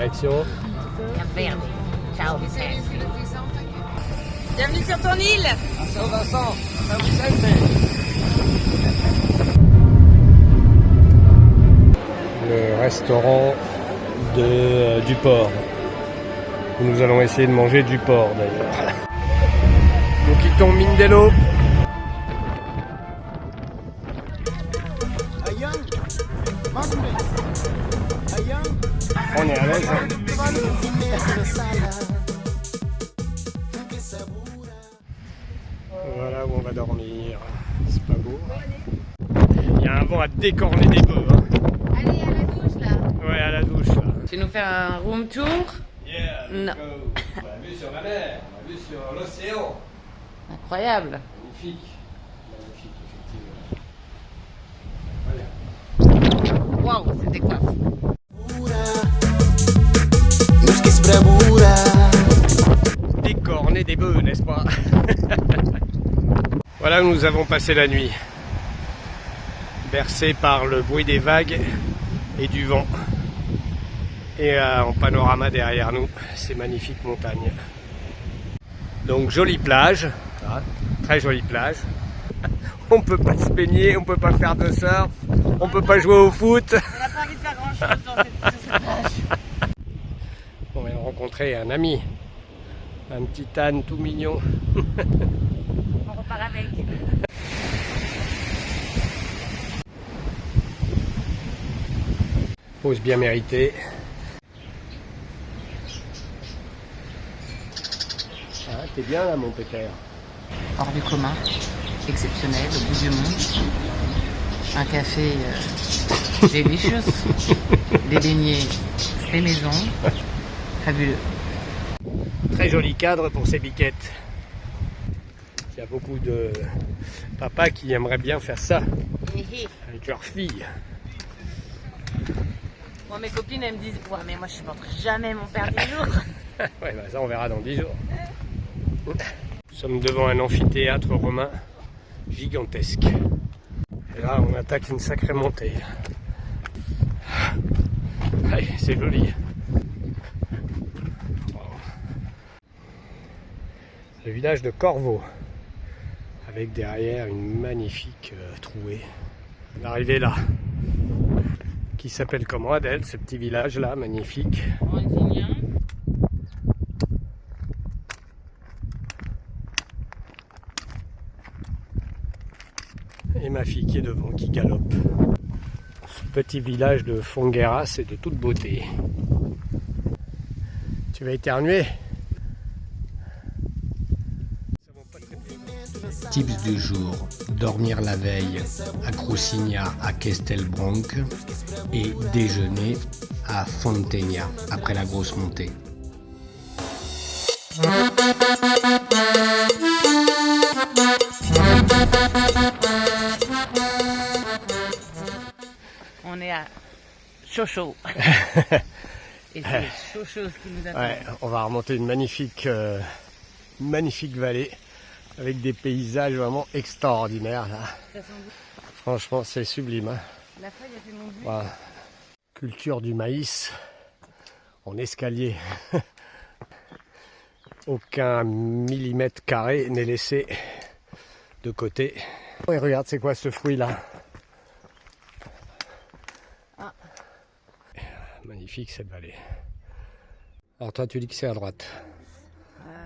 direction Cap Verde. Ciao Vicente. Bienvenue sur ton île. São Vincent, São Vicente. Le restaurant du port. Nous allons essayer de manger du porc d'ailleurs. Nous quittons Mindelo. On est à l'aise. Voilà où on va dormir. C'est pas beau. Il y a un vent à décorner des bœufs. Hein. Allez, à la douche là. Ouais, à la douche là. Tu nous fais un room tour? Yeah, non. On a vu sur la mer, on a vu sur l'océan. Incroyable. Magnifique. Magnifique, effectivement. Voilà. Waouh, c'est décoiffe. Décorner des bœufs, n'est-ce pas? Voilà où nous avons passé la nuit. Bercés par le bruit des vagues et du vent. Et en panorama derrière nous, ces magnifiques montagnes. Donc jolie plage, très jolie plage. On peut pas se baigner, on peut pas faire de surf, on peut pas jouer au foot. On n'a pas envie de faire grand chose sur cette plage. On vient de rencontrer un ami, un petit âne tout mignon. On repart avec. Pause bien méritée. Ah, t'es bien là mon pépère. Hors du commun, exceptionnel, au bout du monde. Un café délicieux, des beignets fait maison, fabuleux. Très joli cadre pour ces biquettes. Il y a beaucoup de papas qui aimeraient bien faire ça avec leurs filles. Moi, mes copines, elles me disent ouais, mais moi je supporterai jamais mon père 10 jours. Ouais, bah ça on verra dans 10 jours. Nous sommes devant un amphithéâtre romain gigantesque. Et là on attaque une sacrée montée. Allez, c'est joli. Wow. Le village de Corvo, avec derrière une magnifique trouée. On est arrivé là. Qui s'appelle comment Adèle, ce petit village là, magnifique. Et ma fille qui est devant, qui galope. Ce petit village de Fonguera, c'est de toute beauté. Tu vas éternuer? Tips du jour: dormir la veille à Crucigna à Castelbranc et déjeuner à Fontegna après la grosse montée. On est à Chocho. Et c'est Chocho qui nous attend. Ouais, on va remonter une magnifique vallée avec des paysages vraiment extraordinaires là. Franchement, c'est sublime. Hein. La feuille a fait mon but. Voilà. Culture du maïs en escalier. Aucun millimètre carré n'est laissé de côté. Oh, et regarde, c'est quoi ce fruit là? Ah. Magnifique cette vallée. Alors toi tu dis que c'est à droite.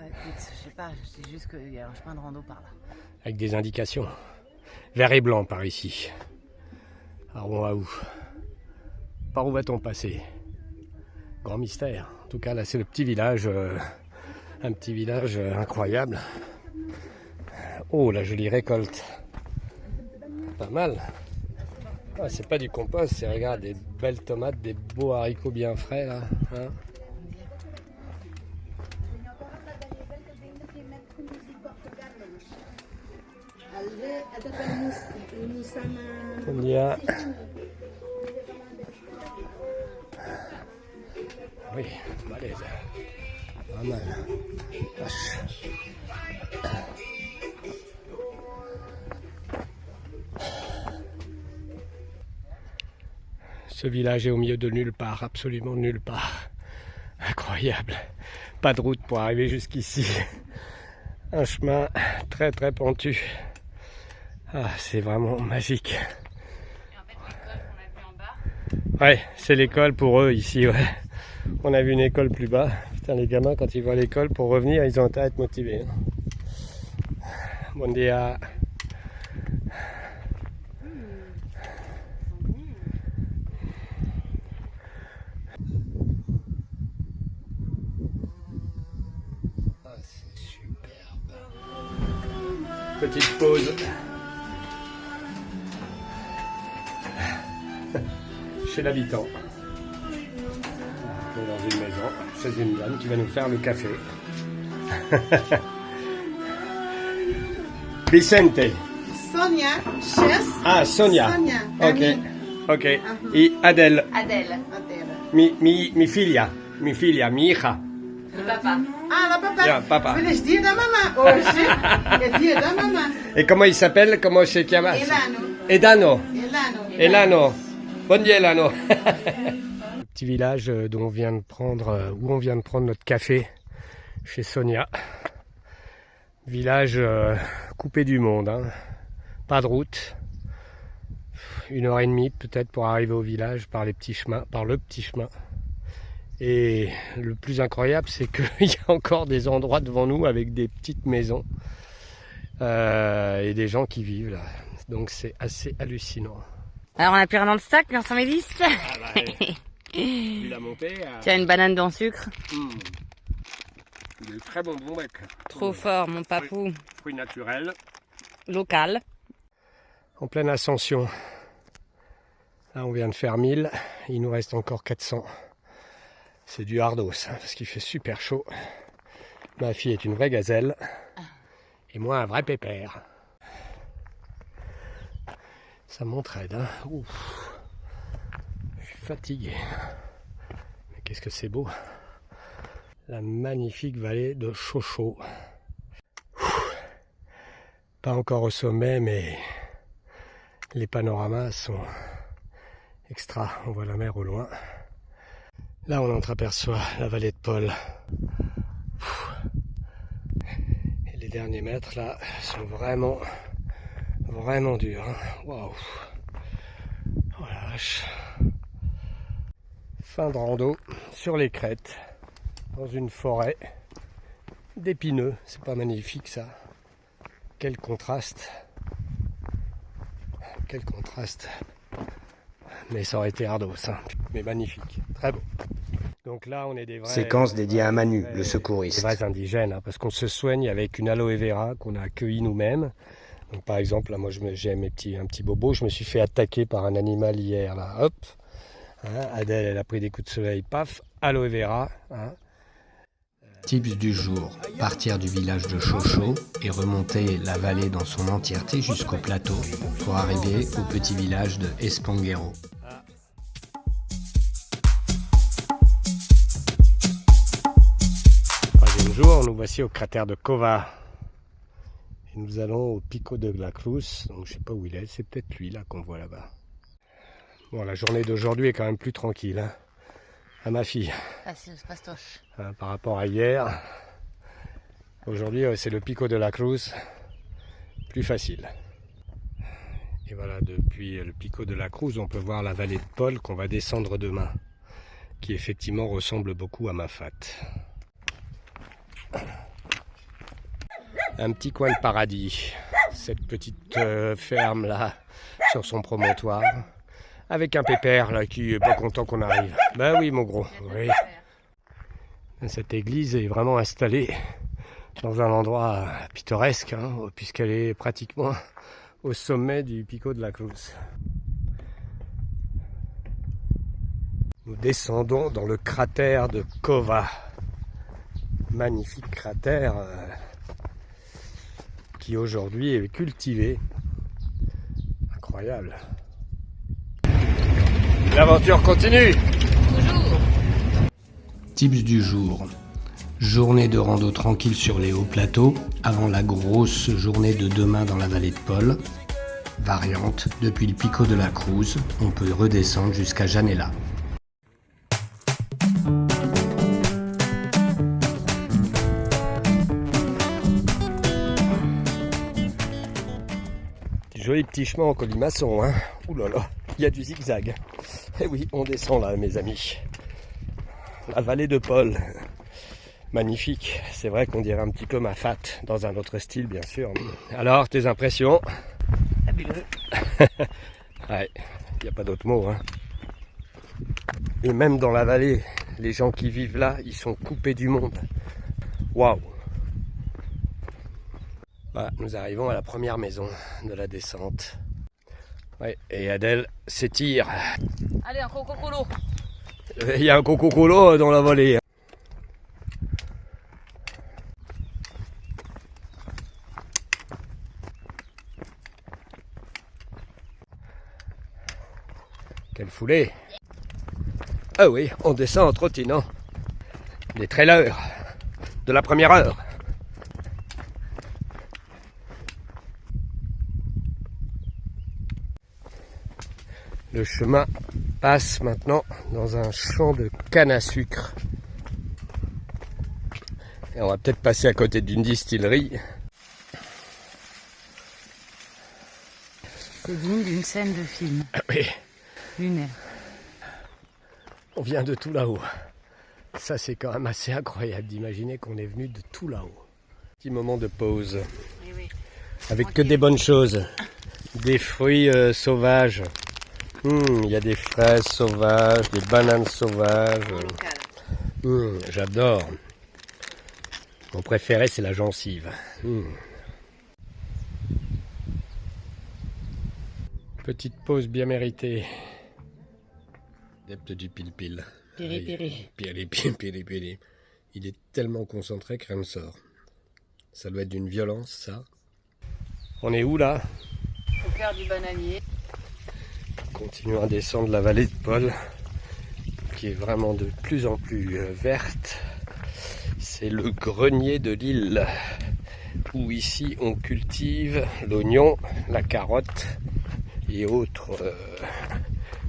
Écoute, je sais pas, je sais juste qu'il y a un chemin de rando par là. Avec des indications. Vert et blanc par ici. Alors on va où? Par où va-t-on passer? Grand mystère. En tout cas là c'est le petit village, un petit village incroyable. Oh la jolie récolte. Pas mal. Ah, c'est pas du compost, c'est regarde des belles tomates, des beaux haricots bien frais là. Hein. Il y a... Oui, malaise. Pas mal. Vache. Ce village est au milieu de nulle part, absolument nulle part. incroyable. Pas de route pour arriver jusqu'ici. Un chemin très très pentu. Ah, c'est vraiment magique. Et en fait, l'école qu'on a vue en bas. Ouais, c'est l'école pour eux ici, ouais. On a vu une école plus bas. Putain, les gamins, quand ils voient l'école, pour revenir, ils ont intérêt à être motivés. Bon dia. Ah, c'est superbe. Petite pause. Chez l'habitant. On est dans une maison, chez une dame qui va nous faire le café. Vicente. Sonia, chess. Ah, Sonia. Sonia, Ok. ami. Ok. Et Adèle. Adèle, Adela. Mi figlia. Mi figlia, mi hija. le papa. Ah, la papa. Yeah, papa. Feliz dia da mamã. Hoje é dia da mamã. Et comment il s'appelle? Comment se chiama? Elano. Edano. Elano. Elano. Bon dia, Elano. Le petit village dont on vient de prendre, où on vient de prendre notre café chez Sonia. Village coupé du monde, hein. Pas de route. 1h30 peut-être pour arriver au village par les petits chemins, par le petit chemin. Et le plus incroyable, c'est qu'il y a encore des endroits devant nous avec des petites maisons et des gens qui vivent là. Donc c'est assez hallucinant. Alors on a plus rien dans le sac, Vincent Mélis. Ah bah, vu la montée. Tu as une banane dans le sucre. De très bons bonbons. Trop fort, mon papou. Fruits naturels. Local. En pleine ascension. Là, on vient de faire 1000. Il nous reste encore 400. C'est du hardos, hein, parce qu'il fait super chaud. Ma fille est une vraie gazelle. Et moi, un vrai pépère. Ça m'entraide, hein. Ouf. Je suis fatigué. Mais qu'est-ce que c'est beau. La magnifique vallée de Chocho. Pas encore au sommet, mais les panoramas sont extra. On voit la mer au loin. Là, on entreaperçoit la vallée de Paul. Et les derniers mètres, là, sont vraiment durs. Hein. Waouh! Oh la vache! Fin de rando sur les crêtes, dans une forêt d'épineux. C'est pas magnifique ça? Quel contraste! Quel contraste! Mais ça aurait été ardos, hein. Mais magnifique, très beau. Donc là, on est des vrais... Séquence dédiée à Manu, le Des secouriste. vrais indigènes, hein, parce qu'on se soigne avec une aloe vera qu'on a accueillie nous-mêmes. Donc par exemple, là, moi j'ai un petit bobo, je me suis fait attaquer par un animal hier, là, hop. Hein, Adèle, elle a pris des coups de soleil, paf, aloe vera. Hein. Tips du jour, partir du village de Chocho et remonter la vallée dans son entièreté jusqu'au plateau pour arriver au petit village de Esponguero. Troisième jour, nous voici au cratère de Cova. Et nous allons au Pico de la Cruz, donc je sais pas où il est, c'est peut-être lui là qu'on voit là-bas. Bon, la journée d'aujourd'hui est quand même plus tranquille, hein, à ma fille. Ah, c'est le pastoche. Hein, par rapport à hier. Aujourd'hui, c'est le Pico de la Cruz, plus facile. Et voilà, depuis le Pico de la Cruz, on peut voir la vallée de Paul qu'on va descendre demain, qui effectivement ressemble beaucoup à Mafat. Un petit coin de paradis, cette petite ferme là, sur son promontoire, avec un pépère là qui est pas content qu'on arrive. Ben oui mon gros, oui. Cette église est vraiment installée dans un endroit pittoresque, hein, puisqu'elle est pratiquement au sommet du Pico de la Cruz. Nous descendons dans le cratère de Cova. Magnifique cratère qui aujourd'hui est cultivé. Incroyable. L'aventure continue. Tips du jour. Journée de rando tranquille sur les hauts plateaux avant la grosse journée de demain dans la vallée de Paul. Variante, depuis le Pico de la Cruz, on peut redescendre jusqu'à Janela. Joli petit chemin en colimaçon, hein. Ouh là là, il y a du zigzag. Eh oui, on descend là, mes amis. La vallée de Paul. Magnifique. C'est vrai qu'on dirait un petit peu ma fat, dans un autre style, bien sûr. Alors, tes impressions? Fabuleux. Ouais, il n'y a pas d'autre mot, hein. Et même dans la vallée, les gens qui vivent là, ils sont coupés du monde. Waouh! Voilà, nous arrivons à la première maison de la descente. Ouais, et Adèle s'étire. Allez, un coco-colo. Il y a un coco-colo dans la vallée. Quelle foulée! Ah oui, on descend en trottinant. Des trailers de la première heure. Le chemin passe maintenant dans un champ de canne à sucre. Et on va peut-être passer à côté d'une distillerie. C'est digne d'une scène de film. Ah oui, Lunaire. on vient de tout là-haut. Ça, c'est quand même assez incroyable d'imaginer qu'on est venu de tout là-haut. Petit moment de pause. Oui, oui. Avec que des bonnes choses. Des fruits sauvages. Il y a des fraises sauvages, des bananes sauvages. J'adore. Mon préféré, c'est la gencive. Petite pause bien méritée. Adepte du pil-pil. Piri-piri. Piri-piri. Il est tellement concentré que rien ne sort. Ça doit être d'une violence, ça. On est où, là? Au cœur du bananier. Continuons à descendre la vallée de Paul, qui est vraiment de plus en plus verte. C'est le grenier de l'île, où ici on cultive l'oignon, la carotte et autres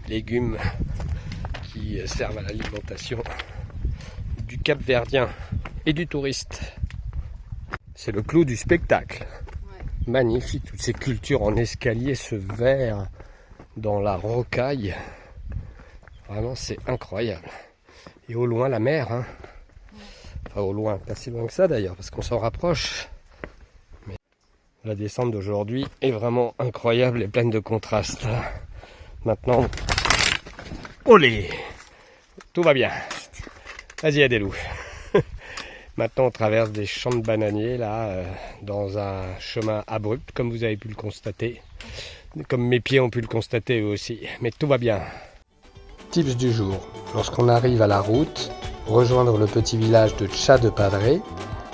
légumes qui servent à l'alimentation du Cap-Verdien et du touriste. C'est le clou du spectacle. Ouais. Magnifique, toutes ces cultures en escalier, ce vert dans la rocaille. Vraiment, c'est incroyable. Et au loin, la mer. Hein. Enfin, au loin, pas si loin que ça d'ailleurs, parce qu'on s'en rapproche. Mais la descente d'aujourd'hui est vraiment incroyable et pleine de contrastes. Maintenant, olé! Tout va bien. Vas-y, Adélou. Maintenant, on traverse des champs de bananiers, là, dans un chemin abrupt, comme vous avez pu le constater. Comme mes pieds ont pu le constater eux aussi. Mais tout va bien. Tips du jour. Lorsqu'on arrive à la route, rejoindre le petit village de Cha de Padre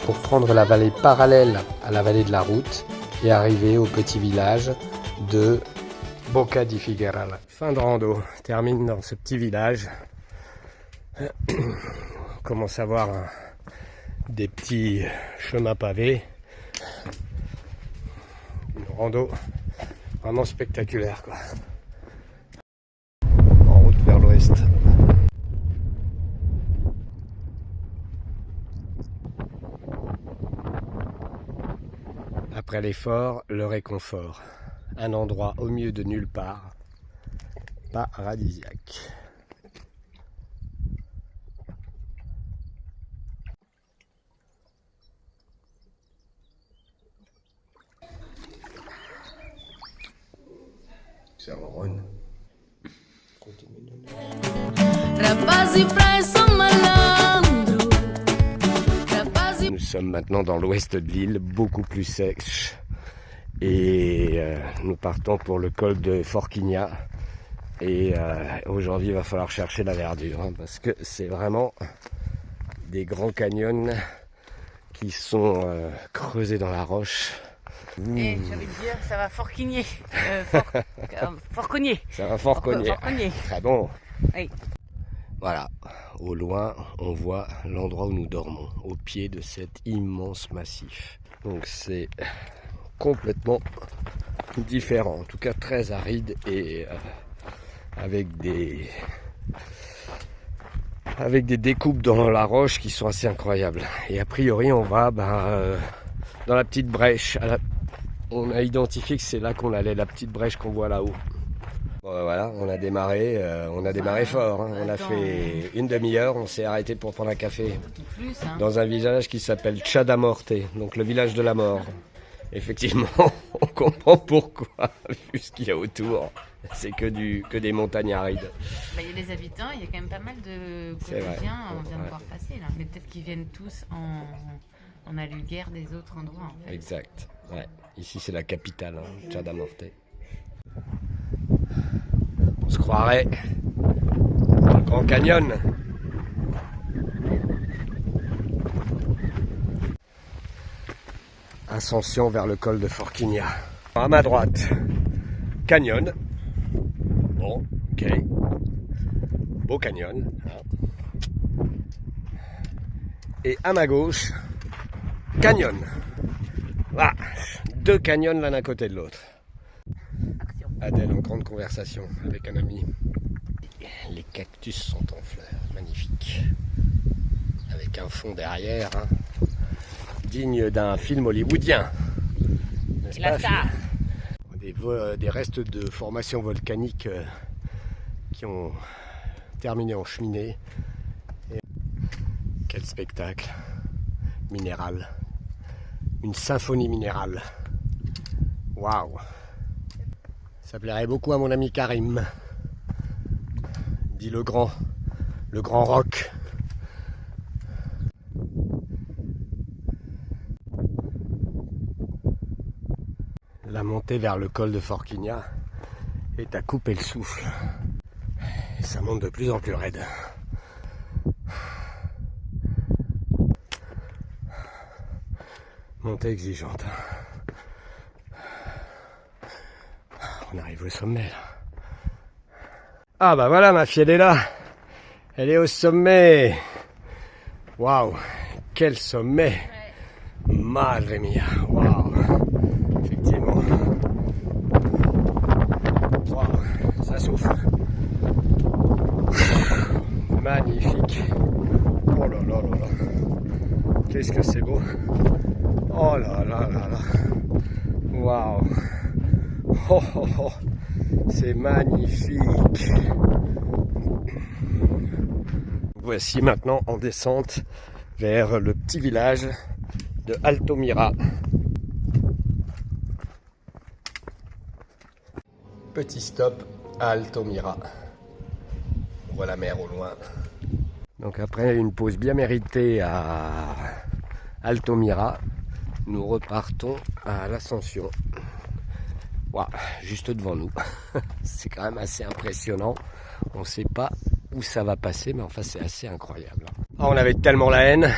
pour prendre la vallée parallèle à la vallée de la route et arriver au petit village de Boca di Figueral. Fin de rando. Termine dans ce petit village. On commence à voir des petits chemins pavés. Une rando vraiment spectaculaire, quoi. En route vers l'ouest. Après l'effort, le réconfort. Un endroit au milieu de nulle part, paradisiaque. Ça ronronne. Nous sommes maintenant dans l'ouest de l'île, beaucoup plus sèche. Et nous partons pour le col de Forquinha. Et aujourd'hui, il va falloir chercher la verdure, hein, parce que c'est vraiment des grands canyons qui sont creusés dans la roche. Et j'avais de dire, ça va forquigner. Forcogner. Ça va fort cogner. Forcogner. Très bon. Oui. Voilà, au loin, on voit l'endroit où nous dormons, au pied de cet immense massif. Donc c'est complètement différent, en tout cas très aride et avec des découpes dans la roche qui sont assez incroyables. Et a priori, on va dans la petite brèche On a identifié que c'est là qu'on allait, la petite brèche qu'on voit là-haut. Bon, voilà, on a démarré fort. Hein. On a fait une demi-heure, on s'est arrêté pour prendre un café Plus, hein. dans un village qui s'appelle Tchadamorte, donc le village de la mort. Effectivement, on comprend pourquoi, vu ce qu'il y a autour. C'est que des montagnes arides. Bah, il y a les habitants, il y a quand même pas mal de C'est vrai. collégiens, on vient de voir passer là. Mais peut-être qu'ils viennent tous en alu-guerre des autres endroits en fait. Exact. Ouais. Ici c'est la capitale, hein, Tchadamorte. On se croirait dans le Grand Canyon. Ascension vers le col de Forquilha. À ma droite, canyon. Bon, ok. Beau canyon. Et à ma gauche, canyon. Voilà, 2 canyons l'un à côté de l'autre. Adèle en grande conversation avec un ami. Les cactus sont en fleurs, magnifiques. Avec un fond derrière, hein, digne d'un film hollywoodien. N'est-ce La pas, star. des restes de formations volcaniques qui ont terminé en cheminée. Et quel spectacle minéral. Une symphonie minérale. Waouh! Ça plairait beaucoup à mon ami Karim. Dit le grand rock. La montée vers le col de Forquilha est à couper le souffle. Et ça monte de plus en plus raide. Montée exigeante. On arrive au sommet là. Ah bah voilà, ma fille elle est là. Elle est au sommet. Waouh, quel sommet. Madre mia, waouh. Effectivement. Waouh, ça souffle. Magnifique. Oh là là là là. Qu'est-ce que c'est beau. Oh là là là là. Waouh. Oh, oh, oh, c'est magnifique. Voici maintenant en descente vers le petit village de Altomira. Petit stop à Altomira. On voit la mer au loin. Donc après une pause bien méritée à Altomira, nous repartons à l'ascension. Wow, juste devant nous. C'est quand même assez impressionnant. On ne sait pas où ça va passer, mais enfin c'est assez incroyable. Oh, on avait tellement la haine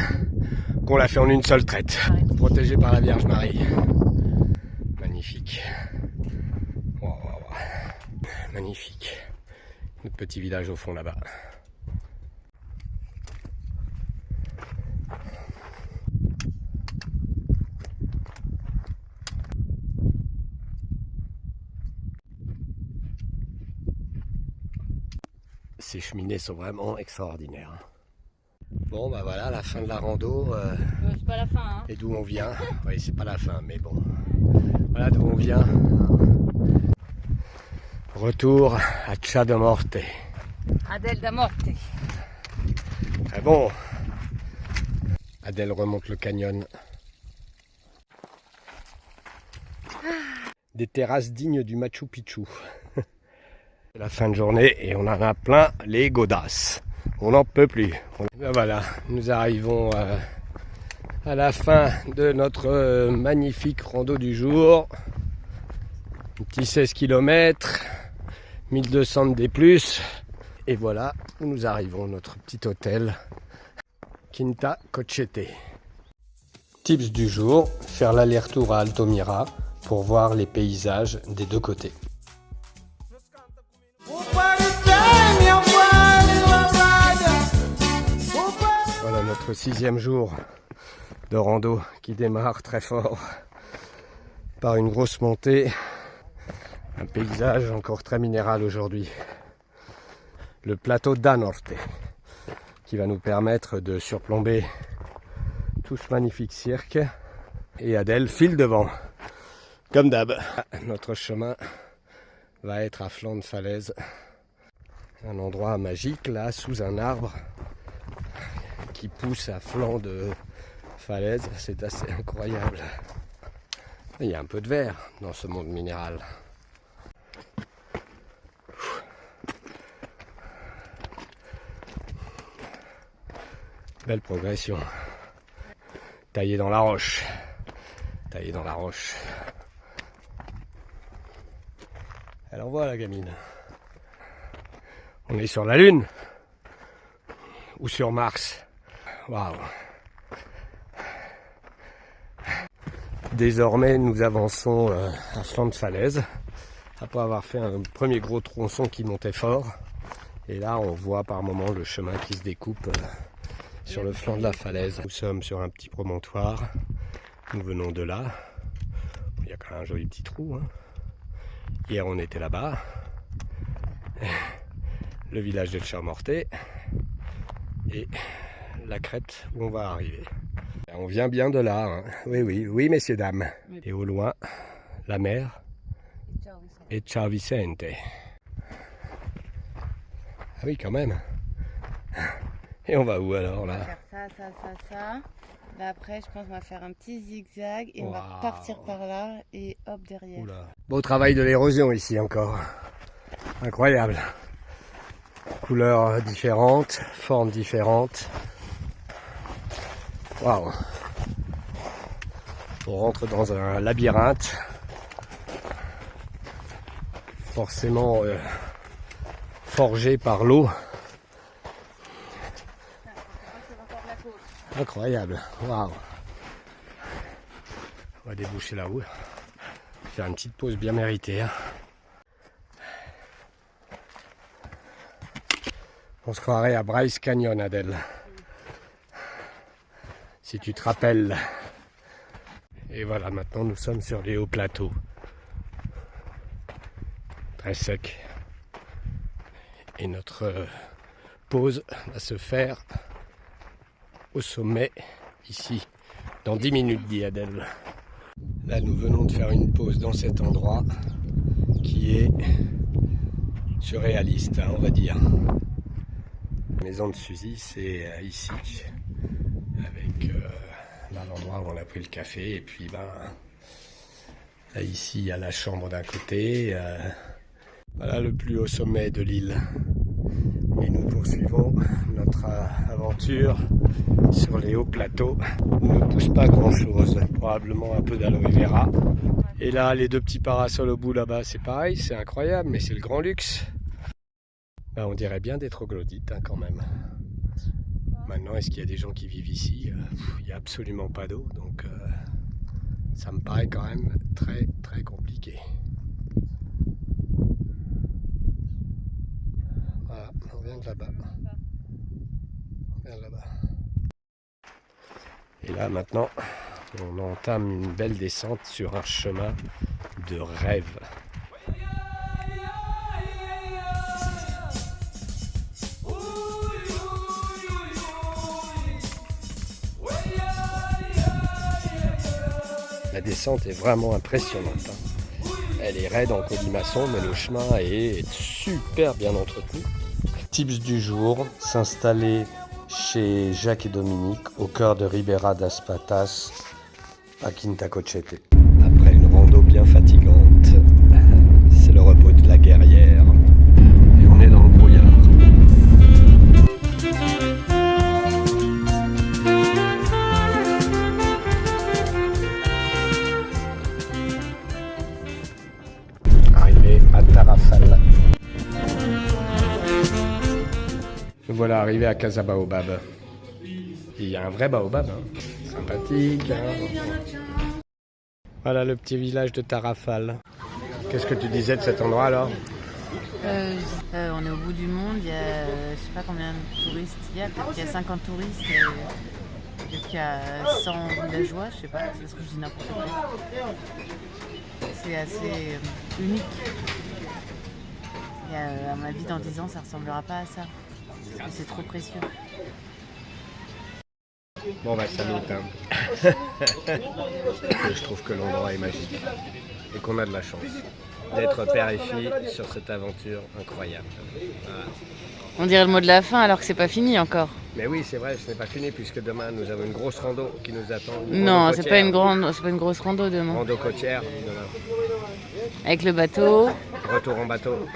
qu'on l'a fait en une seule traite. Protégé par la Vierge Marie. Magnifique. Wow, wow, wow. Magnifique. Notre petit village au fond là-bas. Ces cheminées sont vraiment extraordinaires. Bon bah voilà, la fin de la rando. C'est pas la fin, hein. Et d'où on vient. Oui, c'est pas la fin, mais bon. Voilà d'où on vient. Retour à Tchadamorte. Adèle d'Amorte. Très bon. Adèle remonte le canyon. Des terrasses dignes du Machu Picchu. C'est la fin de journée et on en a plein les godasses. On n'en peut plus. Ben voilà, nous arrivons à la fin de notre magnifique rando du jour. Un petit 16 km, 1200 de D+. Et voilà où nous arrivons, notre petit hôtel Quinta Cochete. Tips du jour, faire l'aller-retour à Altomira pour voir les paysages des deux côtés. Voilà notre 6e jour de rando qui démarre très fort par une grosse montée, un paysage encore très minéral aujourd'hui. Le plateau d'Anorte qui va nous permettre de surplomber tout ce magnifique cirque et Adèle file devant Comme d'hab, notre chemin va être à flanc de falaise. Un endroit magique là, sous un arbre qui pousse à flanc de falaise. C'est assez incroyable. Il y a un peu de verre dans ce monde minéral. Belle progression. Taillé dans la roche. Taillé dans la roche. Elle envoie la gamine. On est sur la Lune. Ou sur Mars. Waouh. Désormais, nous avançons à flanc de falaise. Après avoir fait un premier gros tronçon qui montait fort. Et là, on voit par moments le chemin qui se découpe sur le flanc de la falaise. Nous sommes sur un petit promontoire. Nous venons de là. Il y a quand même un joli petit trou. Hein. Hier, on était là-bas. Le village de Tchermorté. Et la crête où on va arriver. On vient bien de là. Hein. Oui, oui, oui, messieurs, dames. Et au loin, la mer. Et Ciao Vicente. Ah oui, quand même. Et on va où alors là? On va faire ça. Là après, je pense qu'on va faire un petit zigzag et on va partir par là et hop derrière. Oula. Beau travail de l'érosion ici encore. Incroyable. Couleurs différentes, formes différentes. Waouh. On rentre dans un labyrinthe. Forcément forgé par l'eau. Incroyable, waouh. On va déboucher là-haut. Faire une petite pause bien méritée. Hein. On se croirait à Bryce Canyon, Adèle. Si tu te rappelles. Et voilà, maintenant nous sommes sur les hauts plateaux. Très sec. Et notre pause va se faire au sommet, ici, dans 10 minutes, dit Adèle. Là, nous venons de faire une pause dans cet endroit qui est surréaliste, hein, on va dire. La maison de Suzy, c'est ici, avec là, l'endroit où on a pris le café, et puis là, ici, il y a la chambre d'un côté. Voilà le plus haut sommet de l'île. Et nous poursuivons notre aventure sur les hauts plateaux où ne pousse pas grand chose, probablement un peu d'aloe vera. Et là, les deux petits parasols au bout là-bas, c'est pareil, c'est incroyable, mais c'est le grand luxe. On dirait bien des troglodytes hein, quand même. Maintenant, est-ce qu'il y a des gens qui vivent ici? Il n'y a absolument pas d'eau, donc ça me paraît quand même très très compliqué. Voilà, on vient de là-bas. On vient de là-bas. Et là maintenant, on entame une belle descente sur un chemin de rêve. La descente est vraiment impressionnante. Hein. Elle est raide en colimaçon, mais le chemin est super bien entretenu. Tips du jour, s'installer chez Jacques et Dominique, au cœur de Ribera das Patas, à Quinta Cochete. Après une rando bien fatigante, c'est le repos de la guerrière. Et on est dans le brouillard. Arrivé à Tarrafal. Voilà, arrivé à Casa Baobab. Il y a un vrai baobab, hein. Sympathique. Hein. Voilà le petit village de Tarrafal. Qu'est-ce que tu disais de cet endroit alors? On est au bout du monde, il y a je sais pas combien de touristes il y a, peut-être qu'il y a 50 touristes et peut-être qu'il y a 100 villageois, je sais pas, c'est ce que je dis n'importe quoi. C'est assez unique. Et à mon avis, dans 10 ans, ça ressemblera pas à ça. Parce que c'est trop précieux. Bon bah salut. Je trouve que l'endroit est magique et qu'on a de la chance d'être père et fille sur cette aventure incroyable. Voilà. On dirait le mot de la fin alors que c'est pas fini encore. Mais oui, c'est vrai, ce n'est pas fini puisque demain nous avons une grosse rando qui nous attend. Non, c'est pas une grosse rando demain. Rando côtière demain. Avec le bateau. Retour en bateau.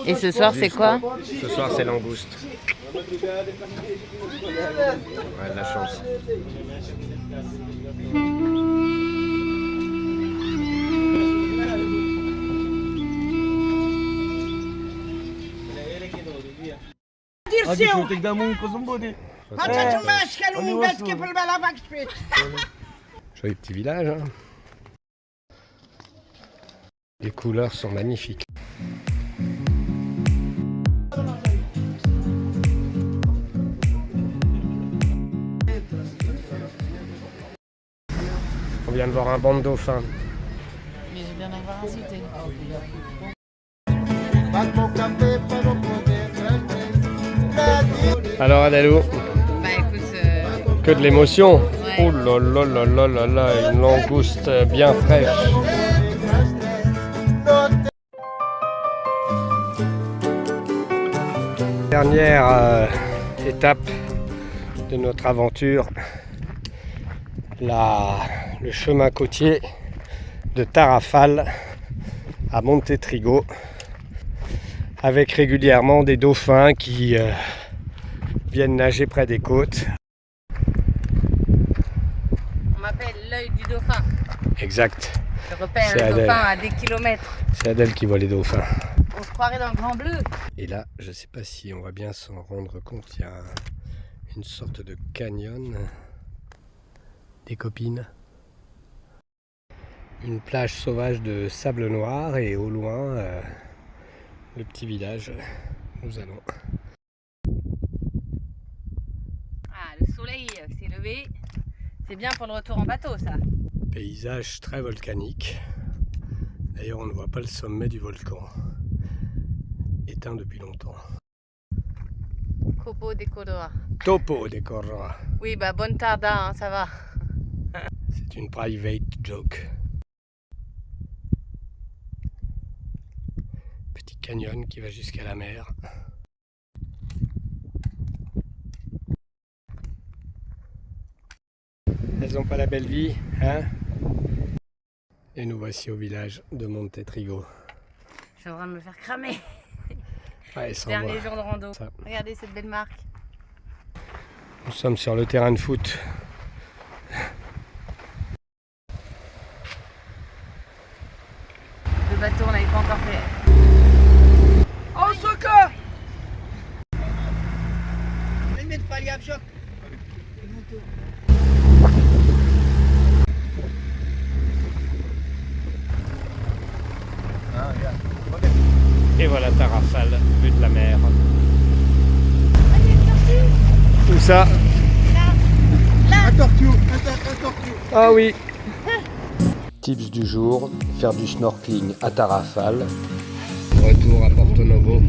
Et ce soir, c'est quoi? Ce soir, c'est langouste. Ouais, de la chance. Joli petit village, hein. Les couleurs sont magnifiques. On vient de voir un banc de dauphins. Mais j'ai bien avoir incité. Alors Adalou, Bah écoute, que de l'émotion. ouais. Oh là là là là là là, une langouste bien fraîche. Dernière étape de notre aventure, le chemin côtier de Tarrafal à Montetrigo, avec régulièrement des dauphins qui viennent nager près des côtes. On m'appelle l'œil du dauphin. Exact, Je repère C'est le Adèle. dauphin à des kilomètres. c'est Adèle qui voit les dauphins. On se croirait dans le Grand Bleu. Et là, je sais pas si on va bien s'en rendre compte, il y a une sorte de canyon. Des copines. Une plage sauvage de sable noir et au loin, le petit village où nous allons. Ah, le soleil s'est levé. C'est bien pour le retour en bateau, ça. Paysage très volcanique. D'ailleurs, on ne voit pas le sommet du volcan. Éteint depuis longtemps. Copo de Coroa. Topo de Corra. Oui, bah bonne tarda, hein, ça va. C'est une private joke. Petit canyon qui va jusqu'à la mer. Elles n'ont pas la belle vie, hein? Et nous voici au village de Montetrigo. Je suis en train de me faire cramer. Ouais, sans Dernier voir. jour de rando. Ça. Regardez cette belle marque. Nous sommes sur le terrain de foot. Le bateau, on n'avait pas encore fait. Au secours! Et voilà Tarrafal, vue de la mer. Où ça? Un tortue. Ah oui. Tips du jour, faire du snorkeling à Tarrafal. Retour à Porto Novo.